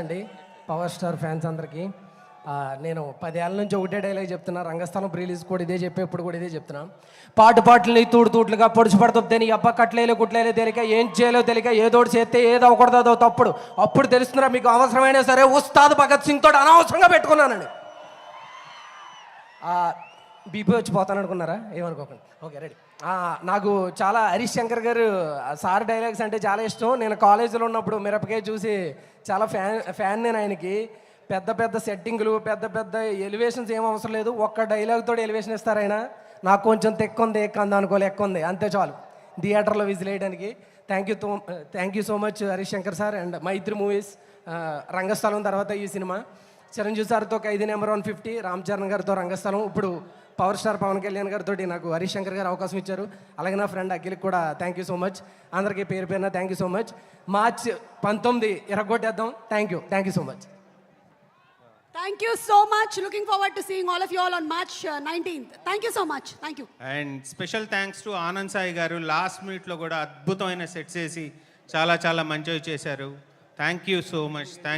అండి power star fans అందరికీ నేను 10 ఏళ్ళ నుంచి ఒకటే డైలాగ్ చెప్తున్నా. రంగస్థలం రిలీజ్ కూడా ఇదే చెప్పి ఎప్పుడు కూడా ఇదే చెప్తున్నా. పాటల్ని తూట్లుగా పొడిచి పడుతుంది నీ అబ్బా కట్లేలే కుట్లేలే తెలియక ఏం చేయాలో తెలియక ఏదోటి చేస్తే ఏదో అవ్వకూడదు అదో తప్పుడు అప్పుడు తెలుస్తున్నారా మీకు అవసరమైనా సరే ఉస్తాద్ భగత్ సింగ్ తోటి అనవసరంగా పెట్టుకున్నానండి. బీపీ వచ్చి పోతాను అనుకున్నారా? ఏమనుకోకండి. Okay ready. నాకు చాలా హరీష్ శంకర్ గారు సార్ డైలాగ్స్ అంటే చాలా ఇష్టం. నేను కాలేజీలో ఉన్నప్పుడు మిరపకాయ చూసి చాలా ఫ్యాన్ నేను ఆయనకి. పెద్ద పెద్ద సెట్టింగులు పెద్ద పెద్ద ఎలివేషన్స్ ఏం అవసరం లేదు, ఒక్క డైలాగ్తో ఎలివేషన్ ఇస్తారు ఆయన. నాకు కొంచెం తెక్కుంది ఎక్కంది అనుకోలే ఎక్కుంది అంతే చాలు థియేటర్లో విజిల్ వేయడానికి. Thank you so much Harish Shankar sir and Mythri movies. Rangasthalam తర్వాత ఈ సినిమా చిరంజీవి సార్తో ఖైదీ నెంబర్ 150, రామ్ చరణ్ గారితో రంగస్థలం, ఇప్పుడు పవర్ స్టార్ పవన్ కళ్యాణ్ గారితో నాకు హరీష్ శంకర్ గారు అవకాశం ఇచ్చారు. అలాగే నా ఫ్రెండ్ అఖిల్కి కూడా థ్యాంక్ యూ సో మచ్. అందరికీ పేరు పేరున thank you so much. March 19 ఇరగొట్టేద్దాం. Thank you so much. Thank you so much. Looking forward to seeing all of you all on March 19th. Thank you so much. Thank you. And special thanks to Anand Sai garu. Last minute lo kuda adbhutamaina sets chesi చాలా చాలా మంచిగా చేశారు. Thank you so much. Thank